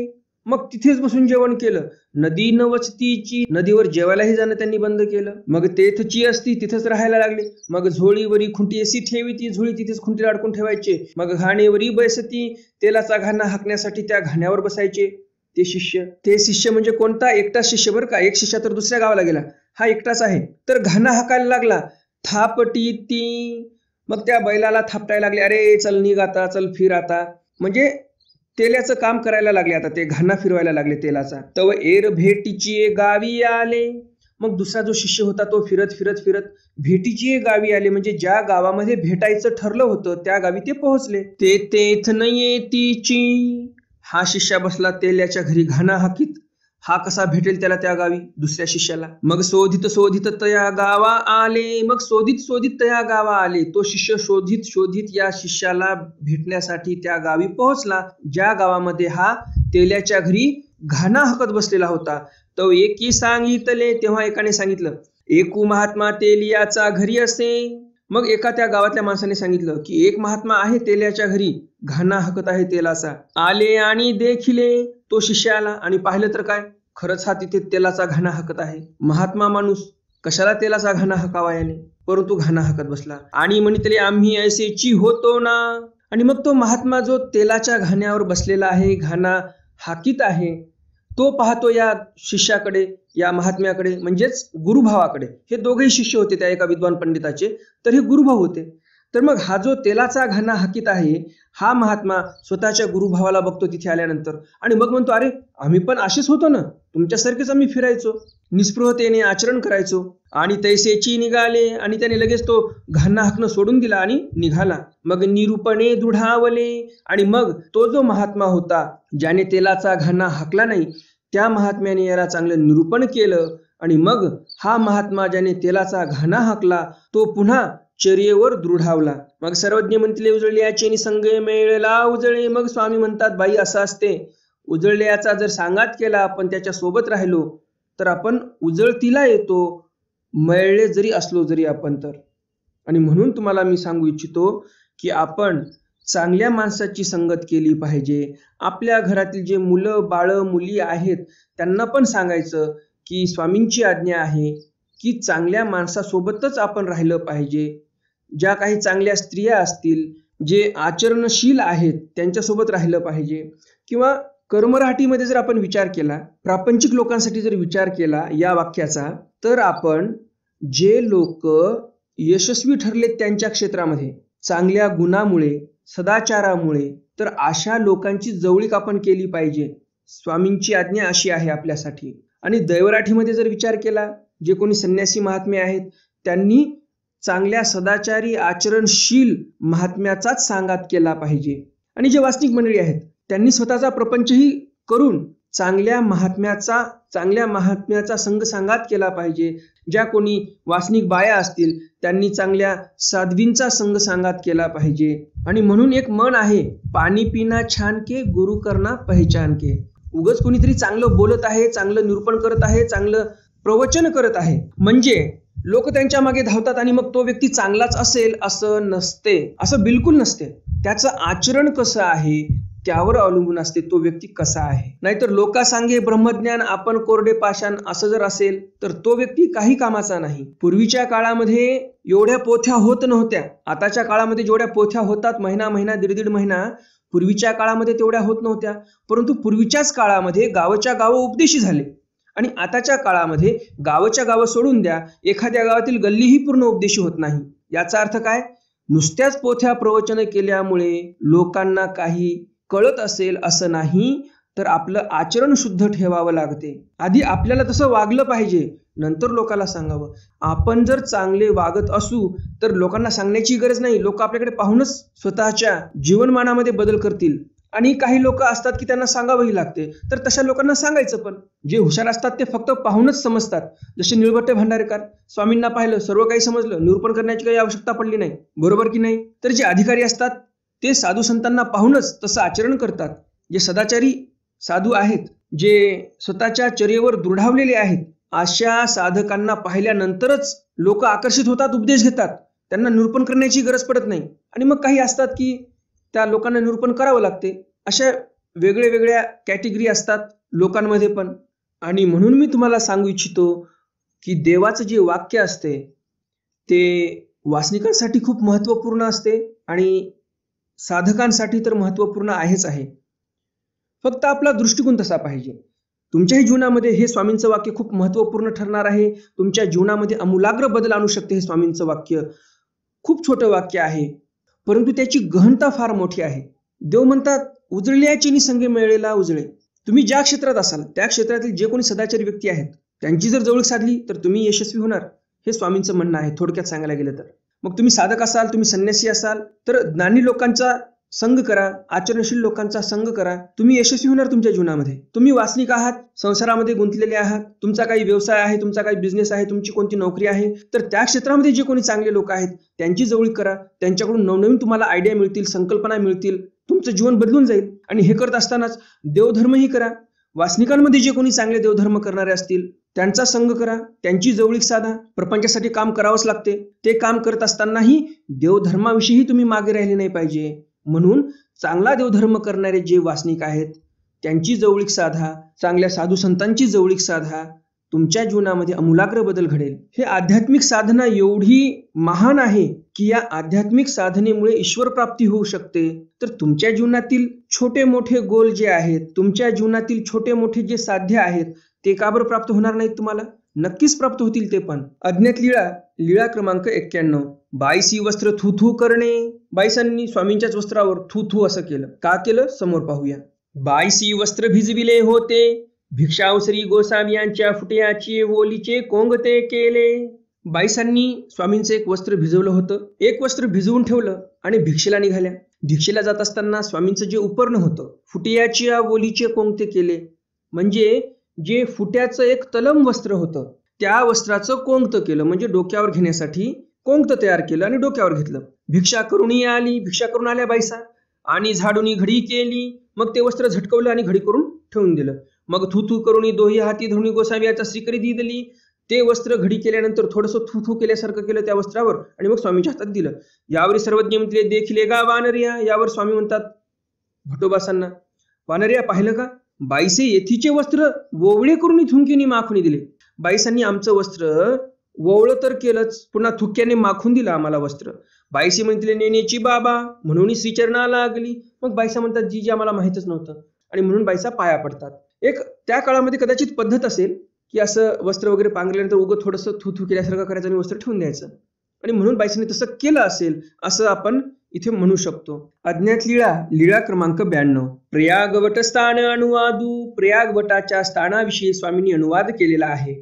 मग तिथेच बसून जेवण केलं. नदी नवचतीची, नदीवर जेवायलाही जाणं त्यांनी बंद केलं. मग तेथची असती, तिथेच राहायला लागले. मग झोळीवरी खुंटी अशी ठेवी, ती झोळी तिथेच खुंटीला अडकून ठेवायचे. मग घाणेवरी बैसती, तेलाचा घाणा हाकण्यासाठी त्या घाण्यावर बसायचे ते शिष्य. ते शिष्य म्हणजे कोणता? एकटा शिष्य बरं का. एक शिष्य तर दुसऱ्या गावाला गेला, हा एकटाच आहे. तर घाणा हाकायला लागला. थापटी ती, मग त्या बैलाला थापटायला लागले. अरे चल निघ आता, चल फिर आता. म्हणजे तेलाचं काम करायला लागले. आता ते घाणा फिरवायला लागले तेलाचा. तव एर भेटीची गावी आले. मग दुसरा जो शिष्य होता तो फिरत फिरत फिरत भेटीची गावी आले. म्हणजे ज्या गावामध्ये भेटायचं ठरलं होतं त्या गावी ते पोहोचले. ते तेथ न येतीची. हा शिष्य बसला तेल्याच्या घरी घाणा हाकीत. हा कसा भेटेल त्याला त्या गावी दुसऱ्या शिष्याला? मग शोधित शोधित तया गावा आले. मग शोधित शोधित तया गावा आले. तो शिष्य शोधित शोधित या शिष्याला भेटण्यासाठी त्या गावी पोहोचला ज्या गावामध्ये हा तेल्याच्या घरी घाणा हाकत बसलेला होता. तो एकी सांगितले, तेव्हा एकाने सांगितलं, एकू महात्मा तेलियाचा घरी असे. मग एका त्या गावातल्या माणसाने सांगितलं की एक महात्मा आहे तेलाच्या घरी, घाणा हाकत आहे तेलाचा. आले आणि देखिले. तो शिष्य आला आणि पाहिलं तर काय, खरंच हा तिथे तेलाचा घाणा हाकत आहे. महात्मा माणूस कशाला तेलाचा घाणा हकावा याने, परंतु घाणा हाकत बसला आणि म्हणितले आम्ही ऐसेची होतो ना. आणि मग तो महात्मा जो तेलाच्या घाण्यावर बसलेला आहे, घाणा हाकीत आहे, तो पाहतो या शिष्याकडे, या महात्म्याकडे, म्हणजेच गुरुभावाकडे. हे दोघेही शिष्य होते त्या एका विद्वान पंडिताचे, तर हे गुरुभाव होते. तर मग हा जो तेलाचा घाणा हाकीत आहे, हा महात्मा स्वतःच्या गुरुभावाला बघतो तिथे आल्यानंतर आणि मग म्हणतो, अरे आम्ही पण असेच होतो ना, तुमच्यासारखेच आम्ही फिरायचो, निस्पृहतेने आचरण करायचो. आणि तैसेची निघाले. आणि त्याने लगेच तो घाणा हाकणं सोडून दिला आणि निघाला. मग निरूपणे दृढावले. आणि मग तो जो महात्मा होता ज्याने तेलाचा घाणा हाकला नाही, त्या महात्म्याने याला चांगलं निरूपण केलं. आणि मग हा महात्मा ज्याने तेलाचा घाणा हाकला तो पुन्हा चर्येवर दृढावला. मग सर्वज्ञ म्हणतले उजळल्याचे निसंग मेळला उजळे. मग स्वामी म्हणतात, बाई असं असते, उजळल्याचा जर सांगात केला आपण त्याच्या सोबत राहिलो तर आपण उजळतीला येतो, मळले जरी असलो जरी आपण तर. आणि म्हणून तुम्हाला मी सांगू इच्छितो की आपण चांगल्या माणसाची संगत केली पाहिजे. आपल्या घरातील जे मुलं बाळ मुली आहेत त्यांना पण सांगायचं की स्वामींची आज्ञा आहे की चांगल्या माणसासोबतच आपण राहिलं पाहिजे. ज्या काही चांगल्या स्त्रिया असतील, जे आचरणशील आहेत, त्यांच्यासोबत राहिलं पाहिजे. किंवा कर्मराटीमध्ये जर आपण विचार केला, प्रापंचिक लोकांसाठी जर विचार केला या वाक्याचा, तर आपण जे लोक यशस्वी ठरलेत त्यांच्या क्षेत्रामध्ये चांगल्या गुणामुळे, सदाचारामुळे, तर अशा लोकांची जवळीक आपण केली पाहिजे. स्वामींची आज्ञा अशी आहे आपल्यासाठी. आणि दैवराठीमध्ये जर विचार केला, जे कोणी संन्यासी महात्मे आहेत त्यांनी चांगल्या सदाचारी आचरणशील महात्म्याचाच सांगात केला पाहिजे. आणि जे वासनिक मंडळी आहेत त्यांनी स्वतःचा प्रपंचही करून चांगल्या महात्म्याचा संग सांगात केला पाहिजे. ज्या कोणी वासनिक बाया असतील त्यांनी चांगल्या साध्वींचा संग सांगात केला पाहिजे. आणि म्हणून एक म्हण आहे, पाणी पिना छान के गुरु करना पहचान के. उगाच कोणीतरी चांगलं बोलत आहे, चांगलं निरूपण करत आहे, चांगलं प्रवचन करत आहे म्हणजे लोक त्यांच्या मागे धावतात आणि मग तो व्यक्ती चांगलाच असेल असं नसते, असं बिलकुल नसते. त्याचं आचरण कसं आहे त्यावर अवलंबून असते तो व्यक्ती कसा आहे. नाहीतर लोका सांगे ब्रह्मज्ञान आपण कोरडे पाषाण असं जर असेल तर तो व्यक्ती काही कामाचा नाही. पूर्वीच्या काळामध्ये एवढ्या पोथ्या होत नव्हत्या. आताच्या काळामध्ये जेवढ्या पोथ्या होतात, महिना दीड महिना, पूर्वीच्या काळामध्ये तेवढ्या होत नव्हत्या. परंतु पूर्वीच्याच काळामध्ये गावच्या गाव उपदेशी झाले. आणि आताच्या काळामध्ये गावच्या गाव सोडून द्या, एखाद्या गावातील गल्लीही पूर्ण उपदेशी होत नाही. याचा अर्थ काय, नुसत्याच पोथ्या प्रवचन केल्यामुळे लोकांना काही कळत असेल असं नाही, तर आपलं आचरण शुद्ध ठेवावं लागते. आधी आपल्याला तसं वागलं पाहिजे, नंतर लोकांना सांगावं. आपण जर चांगले वागत असू तर लोकांना सांगण्याची गरज नाही. लोक आपल्याकडे पाहूनच स्वतःच्या जीवनमानामध्ये बदल करतील. आणि काही लोक असतात की त्यांना सांगावंही लागते, तर तशा लोकांना सांगायचं पण. जे हुशार असतात ते फक्त पाहूनच समजतात. जसे निळभट्टे भांडारेकर, स्वामींना पाहिलं, सर्व काही समजलं, निरूपण करण्याची काही आवश्यकता पडली नाही. बरोबर की नाही? तर जे अधिकारी असतात ते साधू संतांना पाहूनच तसं आचरण करतात. जे सदाचारी साधू आहेत, जे स्वतःच्या चर्येवर दृढावलेले आहेत, अशा साधकांना पाहिल्यानंतरच लोक आकर्षित होतात, उपदेश घेतात. त्यांना निरूपण करण्याची गरज पडत नाही. आणि मग काही असतात की त्या लोकांना निरूपण करावं लागते. अशा वेगळ्या कॅटेगरी असतात लोकांमध्ये पण. आणि म्हणून मी तुम्हाला सांगू इच्छितो की देवाचं जे वाक्य असते ते वासनिकांसाठी खूप महत्त्वपूर्ण असते आणि साधकांसाठी तर महत्त्वपूर्ण आहेच आहे. फक्त आपला दृष्टिकोन तसा पाहिजे. तुमच्याही जीवनामध्ये हे स्वामींचं वाक्य खूप महत्त्वपूर्ण ठरणार आहे. तुमच्या जीवनामध्ये आमूलाग्र बदल आणू शकते हे स्वामींचं वाक्य. खूप छोटं वाक्य आहे परंतु त्याची गहनता फार मोठी आहे. देव म्हणतात, उजळल्याची निसंगे मेळेला उजळे. तुम्ही ज्या क्षेत्रात असाल त्या क्षेत्रातील जे कोणी सदाचारी व्यक्ती आहेत त्यांची जर जवळीक साधली तर तुम्ही यशस्वी होणार, हे स्वामींचं म्हणणं आहे थोडक्यात सांगायला गेलं तर. मग तुम्ही साधक असाल, तुम्ही संन्यासी असाल तर ज्ञानी लोकांचा संग करा, आचरणशील लोकांचा संग करा, तुम्ही यशस्वी होणार तुमच्या जीवनामध्ये. तुम्ही वासनिक आहात, संसारामध्ये गुंतलेले आहात, तुमचा काही व्यवसाय आहे, तुमचा काही बिझनेस आहे, तुमची कोणती नोकरी आहे, तर त्या क्षेत्रामध्ये जे कोणी चांगले लोक आहेत त्यांची जवळीक करा. त्यांच्याकडून नवनवीन तुम्हाला आयडिया मिळतील, संकल्पना मिळतील, तुमचं जीवन बदलून जाईल. आणि हे करत असतानाच देवधर्मही करा. वासनिकांमध्ये जे कोणी चांगले देवधर्म करणारे असतील त्यांचा संग करा, त्यांची जवळीक साधा. प्रपंचासाठी काम करावंच लागते. ते काम करत असतानाही देवधर्माविषयी तुम्ही मागे राहिले नाही पाहिजे. म्हणून चांगला देवधर्म करणारे जे वासनिक आहेत त्यांची जवळीक साधा, चांगल्या साधू संतांची जवळीक साधा. तुमच्या जीवनामध्ये अमूलाग्र बदल घडेल. हे आध्यात्मिक साधना एवढी महान आहे की या आध्यात्मिक साधनेमुळे ईश्वर प्राप्ती होऊ शकते. तर तुमच्या जीवनातील छोटे मोठे गोल जे आहेत, तुमच्या जीवनातील छोटे मोठे जे साध्य आहेत ते का बरं प्राप्त होणार नाहीत तुम्हाला? नक्कीच प्राप्त होतील ते पण. अज्ञात लीळा क्रमांक 91. बाईसी वस्त्र थू थू करणे. बाईसांनी स्वामींच्याच वस्त्रावर थू थू असं केलं. का केलं समोर पाहूया. बाईसी वस्त्र भिजविले होते, भिक्षावसरी गोसावी यांच्या फुट्याचे ओलीचे कोंगते केले. बाईसांनी स्वामींचं एक वस्त्र भिजवलं होतं. एक वस्त्र भिजवून ठेवलं आणि भिक्षेला निघाल्या. भिक्षेला जात असताना स्वामींचं जे उपर्ण होतं फुट्याच्या ओलीचे कोंगते केले. म्हणजे जे फुट्याचं एक तलम वस्त्र होतं त्या वस्त्राचं कोंगतं केलं. म्हणजे डोक्यावर घेण्यासाठी कोंगतं तयार केलं आणि डोक्यावर घेतलं. भिक्षा करून आली. भिक्षा करून आल्या बाईसा आणि झाडूनी घडी केली. मग ते वस्त्र झटकवलं आणि घडी करून ठेवून दिलं. मग थू थू करून दोही हाती धरुणी गोसावी याचा श्रीकरी दिली. ते वस्त्र घडी केल्यानंतर थोडंसं थू थू केल्यासारखं केलं त्या वस्त्रावर आणि मग स्वामींच्या हातात दिलं. यावर सर्वज्ञ म्हणले देखिले गा वानरिया. यावर स्वामी म्हणतात भटोबासांना, वानरिया पाहिलं का, बाईसे येथीचे वस्त्र वोवळे करून थुंकीने माखुनी दिले. बाईसांनी आमचं वस्त्र वोवळं तर केलंच, पुन्हा थुक्याने माखून दिलं आम्हाला वस्त्र. बाईसे म्हणतील नेनेची बाबा म्हणून श्रीचरणाला लागली. मग बाईसा म्हणतात जी आम्हाला माहितच नव्हतं आणि म्हणून बाईसा पाया पडतात. एक त्या काळामध्ये कदाचित पद्धत असेल की असं वस्त्र वगैरे पांघरल्यानंतर उगं थोडंसं थू थू केल्यासारखं करायचं आणि वस्त्र ठेवून द्यायचं आणि म्हणून बाईसांनी तसं केलं असेल असं आपण इथे म्हणू शकतो. अज्ञात लीळा क्रमांक 92. प्रयाग वट स्थान अनुवादू. प्रयाग वटाच्या स्थानाविषयी स्वामींनी अनुवाद केलेला आहे.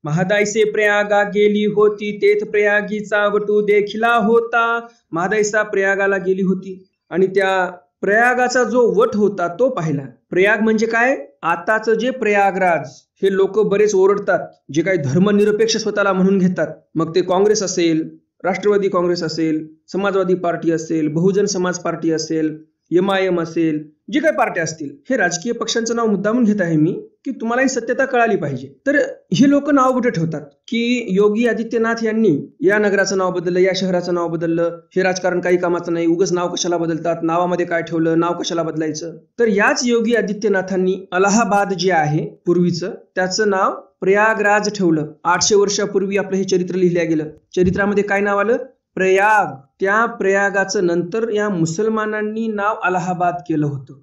महादायसे प्रयागा गेली होती, तेथ प्रयागीचा वटू देखिला होता. महादायसा प्रयागाला गेली होती आणि त्या प्रयागाचा जो वट होता तो पाहिला. प्रयाग म्हणजे काय? आताच जे प्रयागराज. हे लोक बरेच ओरडतात जे काही धर्मनिरपेक्ष स्वतःला म्हणून घेतात. मग ते काँग्रेस असेल, राष्ट्रवादी काँग्रेस असेल, समाजवादी पार्टी असेल, बहुजन समाज पार्टी असेल, MIM असेल, जे काही पार्ट्या असतील, हे राजकीय पक्षांचं नाव मुद्दामून घेत आहे मी की तुम्हाला ही सत्यता कळाली पाहिजे. तर हे लोक नाव कुठे ठेवतात की योगी आदित्यनाथ यांनी या नगराचं नाव बदललं, या शहराचं नाव बदललं, हे राजकारण काही कामाचं नाही, उगाच नाव कशाला बदलतात, नावामध्ये काय ठेवलं, नाव कशाला बदलायचं. तर याच योगी आदित्यनाथांनी अलाहाबाद जे आहे पूर्वीचं त्याचं नाव प्रयागराज ठेवलं. 800 वर्षापूर्वी आपलं हे चरित्र लिहिलं गेलं. चरित्रामध्ये काय नाव आलं? प्रयाग. त्या प्रयागाचं नंतर या मुसलमानांनी नाव अलाहाबाद केलं होतं.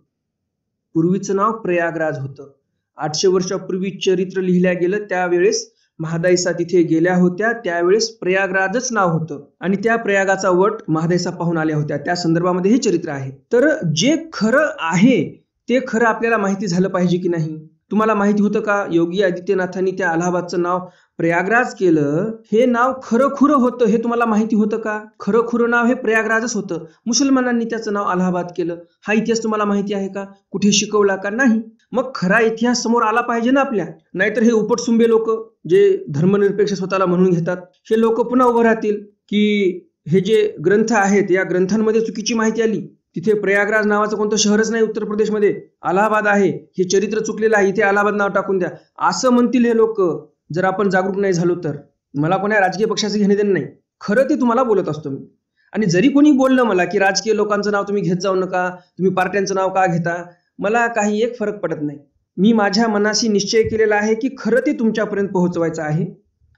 पूर्वीचं नाव प्रयागराज होतं. 800 वर्षापूर्वी चरित्र लिहिल्या गेलं त्यावेळेस महादायसा तिथे गेल्या होत्या, त्यावेळेस प्रयागराजच नाव होतं आणि त्या प्रयागाचा वट महादायसा पाहून आल्या होत्या. त्या संदर्भामध्ये हे चरित्र आहे. तर जे खरं आहे ते खरं आपल्याला माहिती झालं पाहिजे की नाही? तुम्हाला माहिती होतं का योगी आदित्यनाथांनी त्या अलाहाबादचं नाव प्रयागराज केलं? हे नाव खरं खुरं होतं हे तुम्हाला माहिती होतं का? खरं खुरं नाव हे प्रयागराजच होतं. मुसलमानांनी त्याचं नाव अलाहाबाद केलं. हा इतिहास तुम्हाला माहिती आहे का? कुठे शिकवला का? नाही. मग खरा इतिहास समोर आला पाहिजे ना आपल्या. नाहीतर हे उपटसुंबे लोक जे धर्मनिरपेक्ष स्वतःला म्हणून घेतात हे लोक पुन्हा उभं राहतील की हे जे ग्रंथ आहेत या ग्रंथांमध्ये चुकीची माहिती आली. तिथे प्रयागराज नावाचं कोणतं शहरच नाही उत्तर प्रदेशमध्ये, अलाहाबाद आहे. हे चरित्र चुकलेलं आहे, इथे अलाहाबाद नाव टाकून द्या असं म्हणतील हे लोक. जर आपण जागरूक नाही झालो तर. मला कोणा राजकीय पक्षाचं घेणे देणं नाही, खरं ते तुम्हाला बोलत असतो मी. आणि जरी कोणी बोललं मला की राजकीय लोकांचं नाव तुम्ही घेत जाऊ नका, तुम्ही पार्ट्यांचं नाव का घेता, मला काही एक फरक पडत नाही. मी माझ्या मनाशी निश्चय केलेला आहे की खरं ते तुमच्यापर्यंत पोहोचवायचं आहे.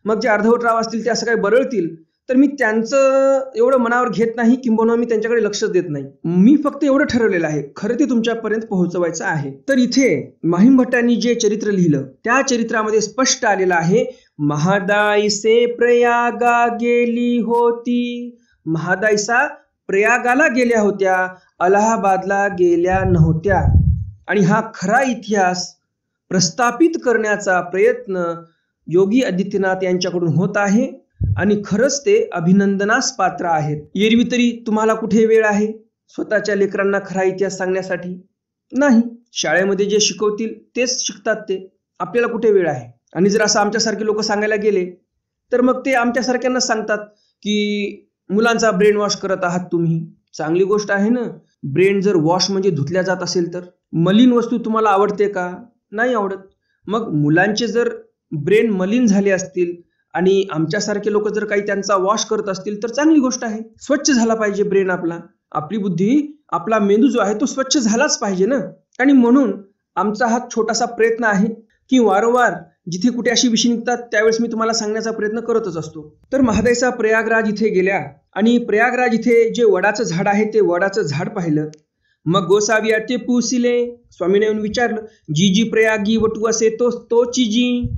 मग जे अर्धवट राव असतील ते असं काही बरळतील तर मी त्यांचं एवढं मनावर घेत नाही, किंबहुना मी त्यांच्याकडे लक्षच देत नाही. मी फक्त एवढं ठरवलेलं आहे खरं ते तुमच्यापर्यंत पोहोचवायचं आहे. तर इथे माहीम भट्टांनी जे चरित्र लिहिलं त्या चरित्रामध्ये स्पष्ट आलेलं आहे, महादायसे प्रयागा गेली होती. महादायसा प्रयागाला गेल्या होत्या, अलाहाबादला गेल्या नव्हत्या. आणि हा खरा इतिहास प्रस्थापित करण्याचा प्रयत्न योगी आदित्यनाथ यांच्याकडून होत आहे आणि खरंच ते अभिनंदनास पात्र आहेत. एरवी तरी तुम्हाला कुठे वेळ आहे स्वतःच्या लेकरांना खरा इतिहास सांगण्यासाठी? नाही. शाळेमध्ये जे शिकवतील तेच शिकतात ते. आपल्याला कुठे वेळ आहे? आणि जर असं आमच्यासारखे लोक सांगायला गेले तर मग ते आमच्यासारख्यांना सांगतात की मुलांचा ब्रेन वॉश करत आहात तुम्ही. चांगली गोष्ट आहे ना. ब्रेन जर वॉश म्हणजे धुतल्या जात असेल तर. मलिन वस्तू तुम्हाला आवडते का? नाही आवडत. मग मुलांचे जर ब्रेन मलिन झाले असतील आणि आमच्यासारखे लोक जर काही त्यांचा वॉश करत असतील तर चांगली गोष्ट आहे. स्वच्छ झाला पाहिजे ब्रेन आपला, आपली बुद्धी, आपला मेंदू जो आहे तो स्वच्छ झालाच पाहिजे ना. आणि म्हणून आमचा हा छोटासा प्रयत्न आहे की वारंवार जिथे कुठे अशी विषय निघतात त्यावेळेस मी तुम्हाला सांगण्याचा प्रयत्न करतच असतो. तर महादाईचा प्रयागराज इथे गेल्या आणि प्रयागराज इथे जे वडाचं झाड आहे ते वडाचं झाड पाहिलं. मग गोसाविया ते पुसिले, स्वामीने येऊन विचारलं, जी जी प्रयागी वटू असे तोची जी.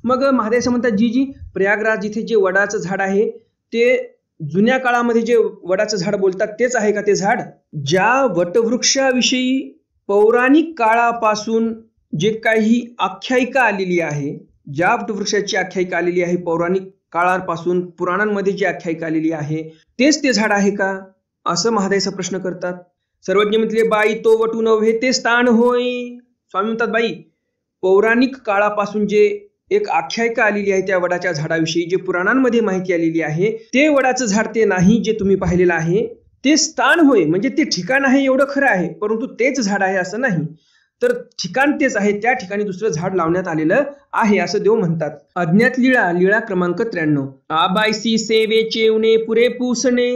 मग महादेव म्हणतात, जी जी प्रयागराज इथे जे वडाचं झाड आहे ते जुन्या काळामध्ये जे वडाचं झाड बोलतात तेच आहे का ते झाड? ज्या वटवृक्षाविषयी पौराणिक काळापासून जे काही आख्यायिका आलेली आहे, ज्या वटवृक्षाची आख्यायिका आलेली आहे पौराणिक काळापासून, पुराणांमध्ये जी आख्यायिका आलेली आहे तेच ते झाड आहे का, असं महादेवचा प्रश्न करतात. सर्वज्ञ म्हटले, बाई तो वटू नव्हे ते स्थान होय. स्वामी म्हणतात, बाई पौराणिक काळापासून जे एक आख्यायिका आलेली आहे त्या वडाच्या झाडाविषयी, जे पुराणांमध्ये माहिती आलेली आहे ते वडाचं झाड ते नाही जे तुम्ही पाहिलेलं आहे, ते स्थान होय. म्हणजे ते ठिकाण आहे एवढं खरं आहे, परंतु तेच झाड आहे असं नाही. तर ठिकाण तेच आहे, त्या ठिकाणी दुसरं झाड लावण्यात आलेलं आहे असं देव म्हणतात. अज्ञात लीळा, लीळा क्रमांक 93. आबायसी सेवेचे उणे पुरे पुसणे.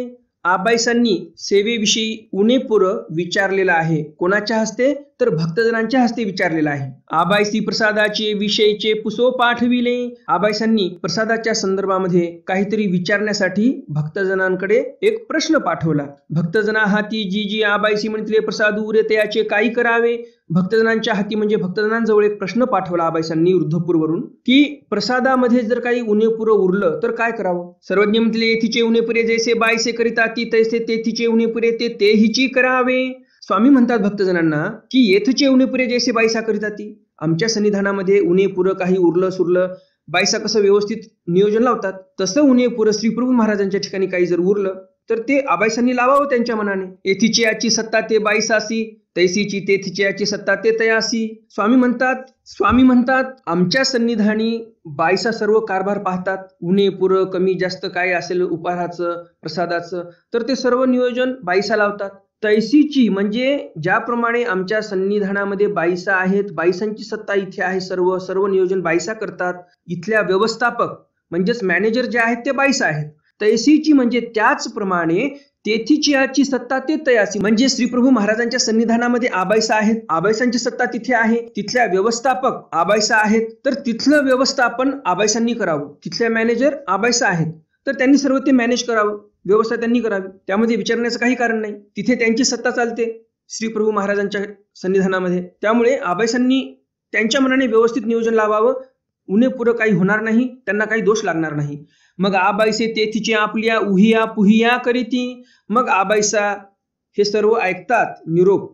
आबाईसांनी सेवेविषयी उणेपुर विचारलेला आहे. कोणाच्या हस्ते? तर भक्तजनांच्या हस्ते विचारलेला आहे. आबाईसी प्रसादाचे विषयचे पुसो पाठविले. आबाईसांनी प्रसादाच्या संदर्भामध्ये काहीतरी विचारण्यासाठी भक्तजनांकडे एक प्रश्न पाठवला. भक्तजना हाती जी जी आबाईसी म्हटले प्रसाद उरे त्याचे काही करावे. भक्तजनांच्या हाती म्हणजे भक्तजनांजवळ एक प्रश्न पाठवला आबाईसांनी वृद्धपूरवरून की प्रसादामध्ये जर काही उणेपुरं उरलं तर काय करावं. सर्वज्ञ म्हटले, येथीचे उणेपुरे जैसे बाईसे करिता ती तैसे तेथीचे उणेपुरे ते तेहीची करावे. स्वामी म्हणतात भक्तजनांना की येथचे उणेपुरे जैसे बाईसा करिता ती, आमच्या सन्निधानामध्ये उणेपुरं काही उरलं सुरलं बाईसा कसं व्यवस्थित नियोजन लावतात तसं उणेपुरं श्रीप्रभू महाराजांच्या ठिकाणी काही जर उरलं तर ते आबाईसांनी लावावं त्यांच्या मनाने. येथीची याची सत्ता ते बाईसासी, तैसीची तेथीची याची सत्ता ते तयासी. स्वामी म्हणतात आमच्या सन्निधानी बाईसा सर्व कारभार पाहतात. उणे पुरं कमी जास्त काय असेल उपहाराचं प्रसादाचं तर ते सर्व नियोजन बाईसा लावतात. तैसीची म्हणजे ज्याप्रमाणे आमच्या सन्निधानामध्ये बाईसा आहेत, बाईसांची सत्ता इथे आहे, सर्व नियोजन बाईसा करतात. इथल्या व्यवस्थापक म्हणजेच मॅनेजर जे आहेत ते बाईसा आहेत. तैसीची म्हणजे त्याचप्रमाणे तेथीची याची सत्ता ते तयासी, म्हणजे श्रीप्रभू महाराजांच्या सन्निधानामध्ये आबाईसा आहेत, आबाईसांची सत्ता तिथे आहे. तिथल्या व्यवस्थापक आबाईसा आहेत तर तिथलं व्यवस्थापन आबाईसांनी करावं. तिथल्या मॅनेजर आबाईसा आहेत तर त्यांनी सर्व ते मॅनेज करावं, व्यवस्था त्यांनी करावी. त्यामध्ये विचारण्याचं काही कारण नाही. तिथे त्यांची सत्ता चालते श्रीप्रभू महाराजांच्या सन्निधानामध्ये. त्यामुळे आबाईसांनी त्यांच्या मनाने व्यवस्थित नियोजन लावावं. उणे पुरं काही होणार नाही, त्यांना काही दोष लागणार नाही. मग आबाईसे तेथीचे आपल्या उहिया पुहिया करीती. मग आबाईसा हे सर्व ऐकतात. निरोप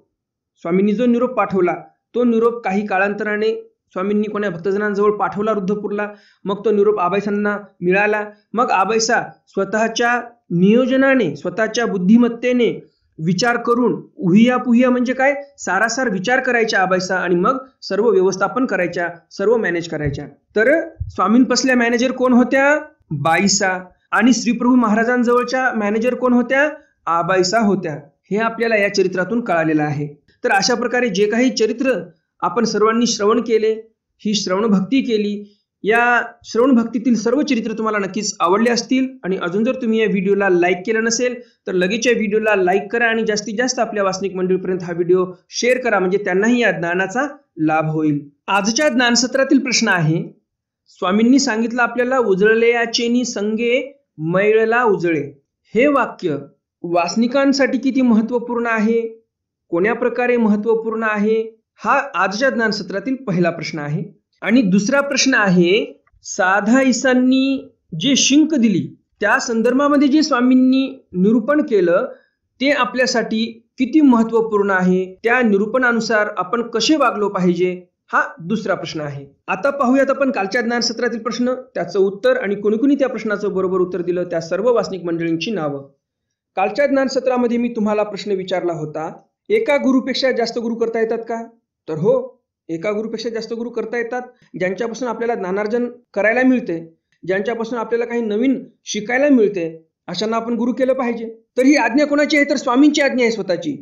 स्वामींनी जो निरोप पाठवला तो निरोप काही काळांतराने स्वामींनी कोणा भक्तजनांजवळ पाठवला वृद्धपूरला. मग तो निरोप आबाईसांना मिळाला. मग आबाईसा स्वतःच्या नियोजनाने, स्वतःच्या बुद्धिमत्तेने विचार करून, उहिया पुहिया म्हणजे काय, सारासार विचार करायच्या आबाईसा आणि मग सर्व व्यवस्थापन करायच्या, सर्व मॅनेज करायच्या. तर स्वामींपसल्या मॅनेजर कोण होत्या? बाईसा. आणि श्रीप्रभू महाराजांजवळच्या मॅनेजर कोण होत्या? आबाईसा होत्या. हे आपल्याला या चरित्रातून कळालेलं आहे. तर अशा प्रकारे जे काही चरित्र आपण सर्वांनी श्रवण केले, ही श्रवण भक्ती केली, या श्रवण भक्तीतील सर्व चरित्र तुम्हाला नक्कीच आवडले असतील. आणि अजून जर तुम्ही या व्हिडिओला लाईक केलं नसेल तर लगेच या व्हिडिओला लाईक करा आणि जास्तीत जास्त आपल्या वासनिक मंडळीपर्यंत हा व्हिडिओ शेअर करा, म्हणजे त्यांनाही या ज्ञानाचा लाभ होईल. आजच्या ज्ञानसत्रातील प्रश्न आहे, स्वामींनी सांगितलं आपल्याला उजळले याचेनी संगे मैळला उजळे. हे वाक्य वासनिकांसाठी किती महत्वपूर्ण आहे, कोण्या प्रकारे महत्वपूर्ण आहे, हा आजच्या ज्ञानसत्रातील पहिला प्रश्न आहे. आणि दुसरा प्रश्न आहे, साधाईसांनी जे शिंक दिली त्या संदर्भामध्ये जे स्वामींनी निरूपण केलं ते आपल्यासाठी किती महत्वपूर्ण आहे, त्या निरूपणानुसार आपण कसे वागलो पाहिजे, हा दुसरा प्रश्न आहे. आता पाहूयात आपण कालच्या ज्ञानसत्रातील प्रश्न, त्याचं उत्तर आणि कोणी कोणी त्या प्रश्नाचं बरोबर उत्तर दिलं त्या सर्व वासनिक मंडळींची नावं. कालच्या ज्ञानसत्रामध्ये मी तुम्हाला प्रश्न विचारला होता, एका गुरुपेक्षा जास्त गुरु करता येतात का? तर हो, एका गुरुपेक्षा जास्त गुरु करता येतात. ज्यांच्यापासून आपल्याला ज्ञानार्जन करायला मिळते, ज्यांच्यापासून आपल्याला काही नवीन शिकायला मिळते, अशांना आपण गुरु केलं पाहिजे. तर ही आज्ञा कोणाची आहे? तर स्वामींची आज्ञा आहे स्वतःची.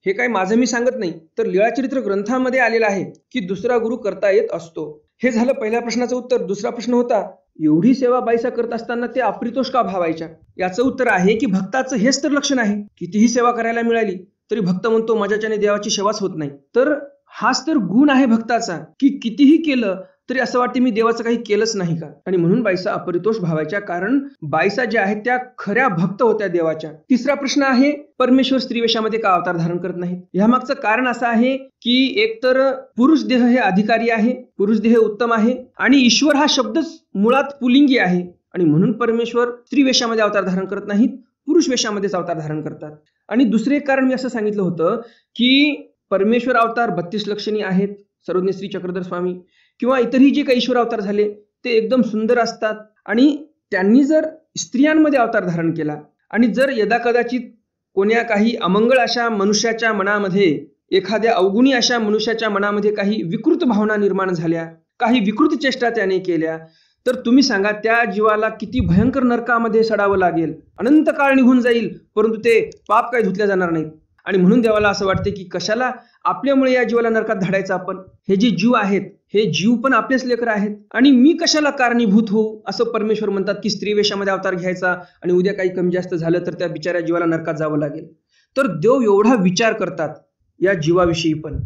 हे काय माझं मी सांगत नाही, तर लीळाचरित्र ग्रंथामध्ये आलेलं आहे की दुसरा गुरु करता येत असतो. हे झालं पहिल्या प्रश्नाचं उत्तर. दुसरा प्रश्न होता, एवढी सेवा बाईसा करत असताना ते अप्रितोष का भावायच्या? याचं उत्तर आहे की भक्ताचं हेच तर लक्षण आहे. कितीही सेवा करायला मिळाली तरी भक्त म्हणतो माझ्याच्याने देवाची सेवाच होत नाही. तर हाच तर गुण आहे भक्ताचा की कितीही केलं तरी असं वाटते मी देवाचं काही केलंच नाही का. आणि म्हणून बाईसा अपरितोष भावायच्या, कारण बाईसा ज्या आहेत त्या खऱ्या भक्त होत्या देवाच्या. तिसरा प्रश्न आहे, परमेश्वर स्त्रीवेशामध्ये का अवतार धारण करत नाहीत? ह्यामागचं कारण असं आहे की एकतर पुरुष देह हे अधिकारी आहे, पुरुष देह उत्तम आहे आणि ईश्वर हा शब्दच मुळात पुलिंगी आहे आणि म्हणून परमेश्वर स्त्रीवेशामध्ये अवतार धारण करत नाहीत, पुरुष वेशामध्येच अवतार धारण करतात. आणि दुसरे कारण मी असं सांगितलं होतं की परमेश्वर अवतार 32 लक्षणी आहेत, सर्वज्ञ श्री चक्रधर स्वामी किंवा इतरही जे काही ईश्वर अवतार झाले ते एकदम सुंदर असतात. आणि त्यांनी जर स्त्रियांमध्ये अवतार धारण केला आणि जर यदाकदाचित कोण्या काही अमंगळ अशा मनुष्याच्या मनामध्ये, एखाद्या अवगुणी अशा मनुष्याच्या मनामध्ये काही विकृत भावना निर्माण झाल्या, काही विकृत चेष्टा त्याने केल्या, तर तुम्ही सांगा त्या जीवाला किती भयंकर नरकामध्ये सडावं लागेल. अनंत काळ निघून जाईल परंतु ते पाप काही धुतल्या जाणार नाहीत. आणि म्हणून देवाला असं वाटते की कशाला आपल्यामुळे या जीवाला नरकात धाडायचं आपण. हे जे जीव आहेत हे जीव पण आपलेच लेकर आहेत आणि मी कशाला कारणीभूत होऊ असं परमेश्वर म्हणतात की स्त्री वेशामध्ये अवतार घ्यायचा आणि उद्या काही कमी जास्त झालं तर त्या बिचाऱ्या जीवाला नरकात जावं लागेल. तर देव एवढा विचार करतात या जीवाविषयी पण.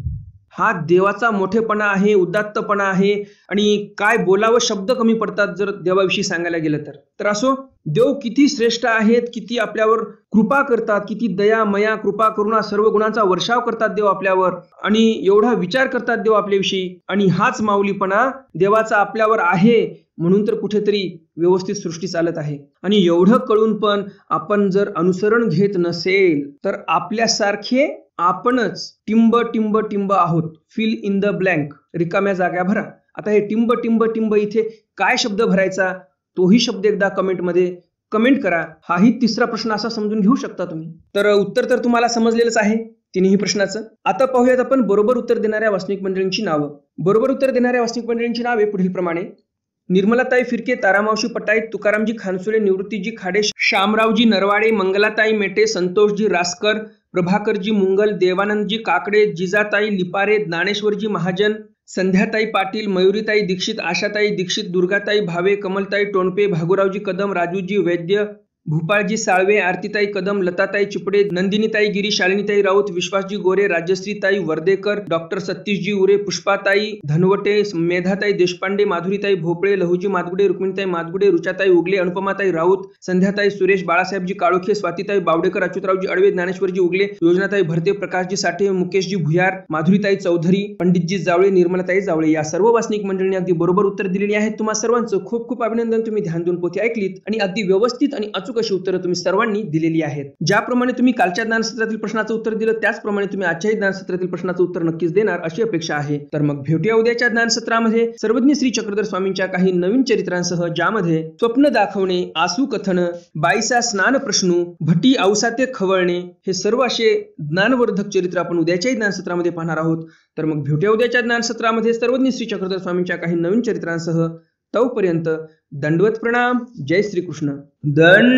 हा देवाचा मोठेपणा आहे, उदात्तपणा आहे आणि काय बोलावं शब्द कमी पडतात जर देवाविषयी सांगायला गेलं तर. तर असो, देव किती श्रेष्ठ आहेत, किती आपल्यावर कृपा करतात, किती दया मया कृपा करुणा सर्व गुणांचा वर्षाव करतात देव आपल्यावर आणि एवढा विचार करतात देव आपल्याविषयी. आणि हाच माऊलीपणा देवाचा आपल्यावर आहे म्हणून तर कुठेतरी व्यवस्थित सृष्टी चालत आहे. आणि एवढं कळून पण आपण जर अनुसरण घेत नसेल तर आपल्यासारखे आपणच टिंब टिंब टिंब आहोत. फिल इन द ब्लँक, रिकाम्या जागा भरा. आता हे टिंब टिंब टिंब इथे काय शब्द भरायचा तोही शब्द एकदा कमेंटमध्ये कमेंट करा. हाही तिसरा प्रश्न असा समजून घेऊ शकता तुम्ही. तर उत्तर तर तुम्हाला समजलेलंच आहे तिन्ही प्रश्नाचं. आता पाहूयात आपण बरोबर उत्तर देणाऱ्या वास्तविक मंडळींची नावं. बरोबर उत्तर देणाऱ्या वास्तविक मंडळींची नावे पुढील प्रमाणे: निर्मलाताई फिरके, तारामावशी पटाईत, तुकारामजी खानसुळे, निवृत्तीजी खाडे, शामरावजी नरवाडे, मंगलाताई मेटे, संतोषजी रासकर, प्रभाकरजी मुंगल, देवानंदजी काकडे, जिजाताई लिपारे, ज्ञानेश्वरजी महाजन, संध्याताई पाटील, मयुरीताई दीक्षित, आशाताई दीक्षित, दुर्गाताई भावे, कमलताई टोणपे, भागुरावजी कदम, राजूजी वैद्य, भूपाळजी साळवे, आरतीताई कदम, लताताई चिपडे, नंदिनीताई गिरी, शालिनीताई राऊत, विश्वासजी गोरे, राजश्रीताई वर्देकर, डॉक्टर सतीशजी उरे, पुष्पाताई धनवटे, मेधाताई देशपांडे, माधुरीताई भोपळे, लहूजी मादगुडे, रुक्मिणीताई मादगुडे, रुचाताई उगले, अनुपमाताई राऊत, संध्याताई सुरेश, बाळासाहेबजी काळोखे, स्वातीताई बावडेकर, अच्युतरावजी अडवे, ज्ञानेश्वरजी उगले, योजनाताई भरते, प्रकाशजी साठे, मुकेशजी भुयार, माधुरीताई चौधरी, पंडितजी जावळे, निर्मलाताई जावळे या सर्व वासनिक मंडळींनी अगदी बरोबर उत्तर दिलेली आहेत. तुम्हा सर्वांचं खूप खूप अभिनंदन. तुम्ही ध्यान देऊन पोथी ऐकलीत आणि अगदी व्यवस्थित आणि अचूक अशी उत्तरं तुम्ही सर्वांनी दिलेली आहेत. ज्याप्रमाणे तुम्ही कालच्या ज्ञानसत्रातील प्रश्नाचं उत्तर दिलं त्याचप्रमाणे तुम्ही आजच्याही ज्ञानसत्रातील प्रश्नाचं उत्तर नक्कीच देणार अशी अपेक्षा आहे. तर मग भेटूया उद्याच्या ज्ञानसत्रामध्ये सर्वज्ञ श्री चक्रधर स्वामींच्या काही नवीन चरित्रांसह, ज्यामध्ये स्वप्न दाखवणे, आसू कथन, बाईसा स्नान प्रश्नू, भटी औसाते खवळणे हे सर्व असे ज्ञानवर्धक चरित्र आपण उद्याच्याही ज्ञानसत्रामध्ये पाहणार आहोत. तर मग भेटूया उद्याच्या ज्ञानसत्रामध्ये सर्वज्ञ श्री चक्रधर स्वामींच्या काही नवीन चरित्रांसह. तोपर्यंत दंडवत प्रणाम. जय श्री कृष्ण. दंड